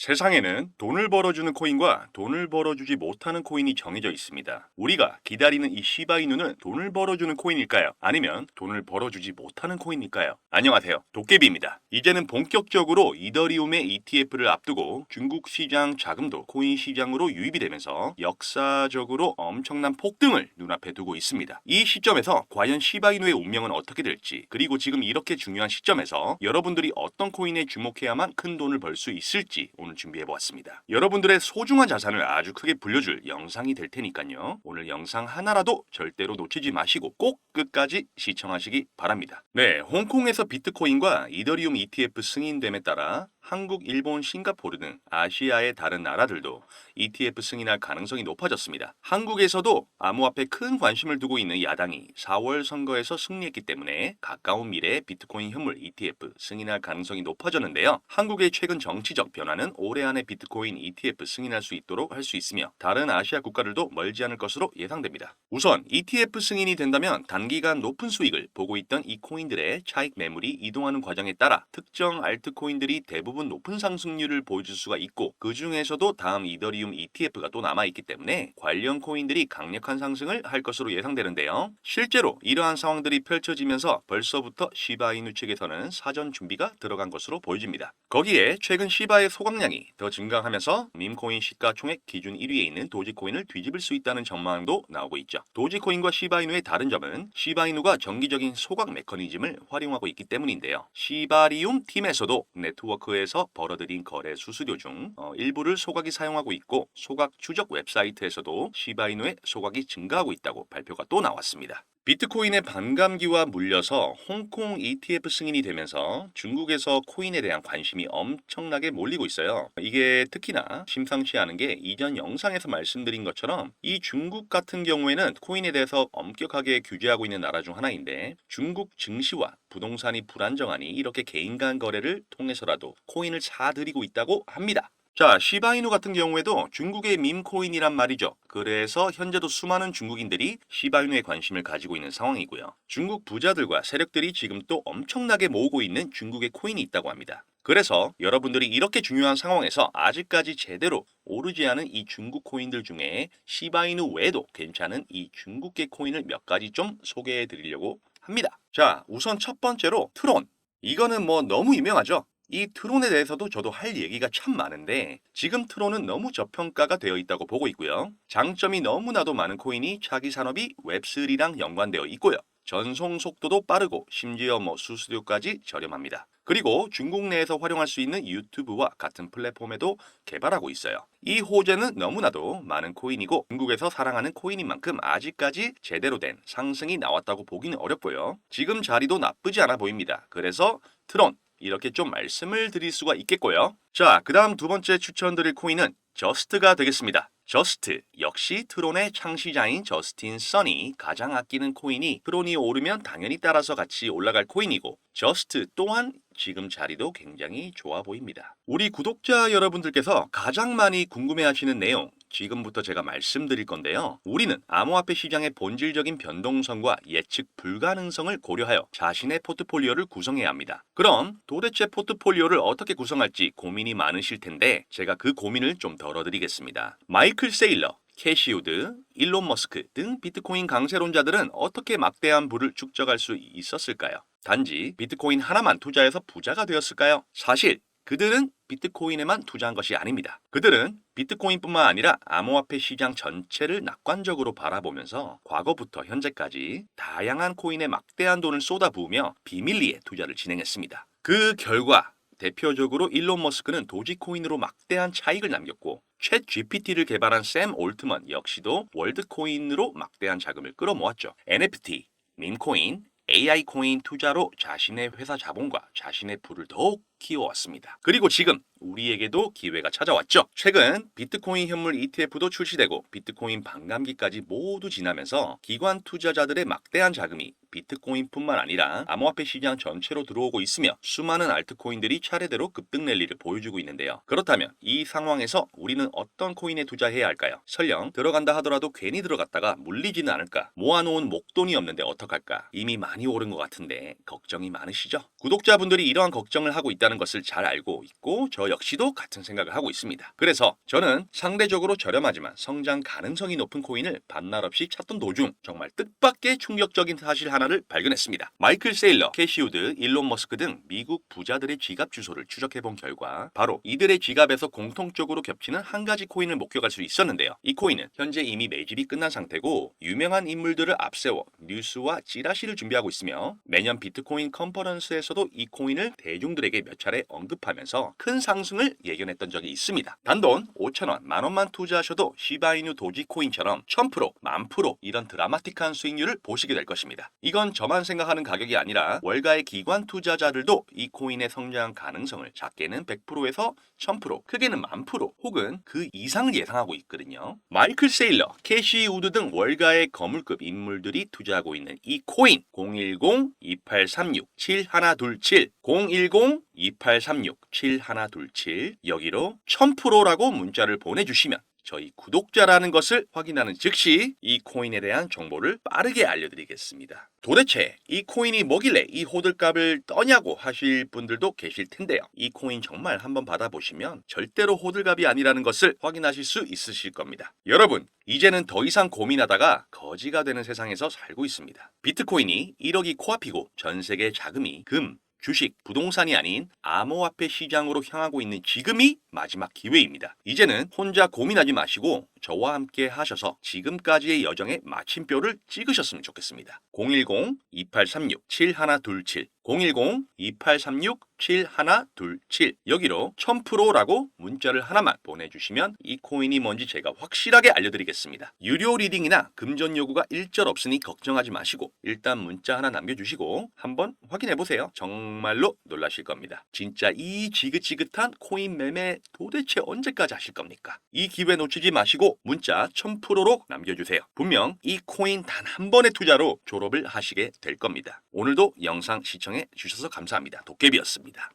세상에는 돈을 벌어주는 코인과 돈을 벌어주지 못하는 코인이 정해져 있습니다. 우리가 기다리는 이 시바이누는 돈을 벌어주는 코인일까요? 아니면 돈을 벌어주지 못하는 코인일까요? 안녕하세요. 도깨비입니다. 이제는 본격적으로 이더리움의 ETF를 앞두고 중국 시장 자금도 코인 시장으로 유입이 되면서 역사적으로 엄청난 폭등을 눈앞에 두고 있습니다. 이 시점에서 과연 시바이누의 운명은 어떻게 될지, 그리고 지금 이렇게 중요한 시점에서 여러분들이 어떤 코인에 주목해야만 큰 돈을 벌 수 있을지 오늘 준비해보았습니다. 여러분들의 소중한 자산을 아주 크게 불려줄 영상이 될 테니까요. 오늘 영상 하나라도 절대로 놓치지 마시고 꼭 끝까지 시청하시기 바랍니다. 네, 홍콩에서 비트코인과 이더리움 ETF 승인됨에 따라 한국, 일본, 싱가포르 등 아시아의 다른 나라들도 ETF 승인할 가능성이 높아졌습니다. 한국에서도 암호화폐에 큰 관심을 두고 있는 야당이 4월 선거에서 승리했기 때문에 가까운 미래에 비트코인 현물 ETF 승인할 가능성이 높아졌는데요. 한국의 최근 정치적 변화는 올해 안에 비트코인 ETF 승인할 수 있도록 할 수 있으며 다른 아시아 국가들도 멀지 않을 것으로 예상됩니다. 우선 ETF 승인이 된다면 단기간 높은 수익을 보고 있던 이 코인들의 차익 매물이 이동하는 과정에 따라 특정 알트코인들이 대부분 높은 상승률을 보여줄 수가 있고, 그 중에서도 다음 이더리움 ETF가 또 남아있기 때문에 관련 코인들이 강력한 상승을 할 것으로 예상되는데요. 실제로 이러한 상황들이 펼쳐지면서 벌써부터 시바이누 측에서는 사전 준비가 들어간 것으로 보여집니다. 거기에 최근 시바의 소각량이 더 증가하면서 밈코인 시가총액 기준 1위에 있는 도지코인을 뒤집을 수 있다는 전망도 나오고 있죠. 도지코인과 시바이누의 다른 점은 시바이누가 정기적인 소각 메커니즘을 활용하고 있기 때문인데요. 시바리움 팀에서도 네트워크에서 벌어들인 거래 수수료 중 일부를 소각이 사용하고 있고, 소각 추적 웹사이트에서도 시바이누의 소각이 증가하고 있다고 발표가 또 나왔습니다. 비트코인의 반감기와 물려서 홍콩 ETF 승인이 되면서 중국에서 코인에 대한 관심이 엄청나게 몰리고 있어요. 이게 특히나 심상치 않은 게 이전 영상에서 말씀드린 것처럼 이 중국 같은 경우에는 코인에 대해서 엄격하게 규제하고 있는 나라 중 하나인데, 중국 증시와 부동산이 불안정하니 이렇게 개인 간 거래를 통해서라도 코인을 사들이고 있다고 합니다. 자, 시바이누 같은 경우에도 중국의 밈코인이란 말이죠. 그래서 현재도 수많은 중국인들이 시바이누에 관심을 가지고 있는 상황이고요. 중국 부자들과 세력들이 지금 또 엄청나게 모으고 있는 중국의 코인이 있다고 합니다. 그래서 여러분들이 이렇게 중요한 상황에서 아직까지 제대로 오르지 않은 이 중국 코인들 중에 시바이누 외에도 괜찮은 이 중국계 코인을 몇 가지 좀 소개해 드리려고 합니다. 자, 우선 첫 번째로 트론. 이거는 뭐 너무 유명하죠? 이 트론에 대해서도 저도 할 얘기가 참 많은데, 지금 트론은 너무 저평가가 되어 있다고 보고 있고요. 장점이 너무나도 많은 코인이 차기 산업이 웹3랑 연관되어 있고요. 전송 속도도 빠르고 심지어 수수료까지 저렴합니다. 그리고 중국 내에서 활용할 수 있는 유튜브와 같은 플랫폼에도 개발하고 있어요. 이 호재는 너무나도 많은 코인이고, 중국에서 사랑하는 코인인 만큼 아직까지 제대로 된 상승이 나왔다고 보기는 어렵고요. 지금 자리도 나쁘지 않아 보입니다. 그래서 트론 이렇게 좀 말씀을 드릴 수가 있겠고요. 자, 그 다음 두 번째 추천드릴 코인은 저스트가 되겠습니다. 저스트, 역시 트론의 창시자인 저스틴 선이 가장 아끼는 코인이, 트론이 오르면 당연히 따라서 같이 올라갈 코인이고, 저스트 또한 지금 자리도 굉장히 좋아 보입니다. 우리 구독자 여러분들께서 가장 많이 궁금해하시는 내용, 지금부터 제가 말씀드릴 건데요. 우리는 암호화폐 시장의 본질적인 변동성과 예측 불가능성을 고려하여 자신의 포트폴리오를 구성해야 합니다. 그럼 도대체 포트폴리오를 어떻게 구성할지 고민이 많으실 텐데, 제가 그 고민을 좀 덜어드리겠습니다. 마이클 세일러, 캐시우드, 일론 머스크 등 비트코인 강세론자들은 어떻게 막대한 부를 축적할 수 있었을까요? 단지 비트코인 하나만 투자해서 부자가 되었을까요? 사실 그들은 비트코인에만 투자한 것이 아닙니다. 그들은 비트코인뿐만 아니라 암호화폐 시장 전체를 낙관적으로 바라보면서 과거부터 현재까지 다양한 코인에 막대한 돈을 쏟아부으며 비밀리에 투자를 진행했습니다. 그 결과 대표적으로 일론 머스크는 도지코인으로 막대한 차익을 남겼고, 챗 GPT를 개발한 샘 올트먼 역시도 월드코인으로 막대한 자금을 끌어모았죠. NFT, 밈코인, AI 코인 투자로 자신의 회사 자본과 자신의 부를 더욱 키워왔습니다. 그리고 지금 우리에게도 기회가 찾아왔죠. 최근 비트코인 현물 ETF도 출시되고 비트코인 반감기까지 모두 지나면서 기관 투자자들의 막대한 자금이 비트코인뿐만 아니라 암호화폐 시장 전체로 들어오고 있으며 수많은 알트코인들이 차례대로 급등 랠리를 보여주고 있는데요. 그렇다면 이 상황에서 우리는 어떤 코인에 투자해야 할까요? 설령 들어간다 하더라도 괜히 들어갔다가 물리지는 않을까? 모아놓은 목돈이 없는데 어떡할까? 이미 많이 오른 것 같은데 걱정이 많으시죠? 구독자분들이 이러한 걱정을 하고 있다는 있다는 것을 잘 알고 있고 저 역시도 같은 생각을 하고 있습니다. 그래서 저는 상대적으로 저렴하지만 성장 가능성이 높은 코인을 반날 없이 찾던 도중 정말 뜻밖의 충격적인 사실 하나를 발견했습니다. 마이클 세일러, 캐시 우드, 일론 머스크 등 미국 부자들의 지갑 주소를 추적해본 결과 바로 이들의 지갑에서 공통적으로 겹치는 한 가지 코인을 목격할 수 있었는데요. 이 코인은 현재 이미 매집이 끝난 상태고 유명한 인물들을 앞세워 뉴스와 찌라시를 준비하고 있으며 매년 비트코인 컨퍼런스에서도 이 코인을 대중들에게 몇 차례 언급하면서 큰 상승을 예견했던 적이 있습니다. 단돈 5,000원, 만원만 투자하셔도 시바이누 도지코인처럼 1000%, 10,000% 이런 드라마틱한 수익률을 보시게 될 것입니다. 이건 저만 생각하는 가격이 아니라 월가의 기관 투자자들도 이 코인의 성장 가능성을 작게는 100%에서 1000%, 크게는 10,000% 혹은 그 이상을 예상하고 있거든요. 마이클 세일러, 캐시 우드 등 월가의 거물급 인물들이 투자하고 있는 이 코인 010-2836-7127 010-2836-7127 여기로 1000%라고 문자를 보내주시면 저희 구독자라는 것을 확인하는 즉시 이 코인에 대한 정보를 빠르게 알려드리겠습니다. 도대체 이 코인이 뭐길래 이 호들갑을 떠냐고 하실 분들도 계실 텐데요. 이 코인 정말 한번 받아보시면 절대로 호들갑이 아니라는 것을 확인하실 수 있으실 겁니다. 여러분, 이제는 더 이상 고민하다가 거지가 되는 세상에서 살고 있습니다. 비트코인이 1억이 코앞이고 전 세계 자금이 금, 주식, 부동산이 아닌 암호화폐 시장으로 향하고 있는 지금이 마지막 기회입니다. 이제는 혼자 고민하지 마시고 저와 함께 하셔서 지금까지의 여정에 마침표를 찍으셨으면 좋겠습니다. 010-2836-7127 010-2836-7127 여기로 1000%라고 문자를 하나만 보내주시면 이 코인이 뭔지 제가 확실하게 알려드리겠습니다. 유료 리딩이나 금전 요구가 일절 없으니 걱정하지 마시고 일단 문자 하나 남겨주시고 한번 확인해보세요. 정말로 놀라실 겁니다. 진짜 이 지긋지긋한 코인 매매 도대체 언제까지 하실 겁니까? 이 기회 놓치지 마시고 문자 1000%로 남겨주세요. 분명 이 코인 단 한 번의 투자로 졸업을 하시게 될 겁니다. 오늘도 영상 시청해 주셔서 감사합니다. 도깨비였습니다.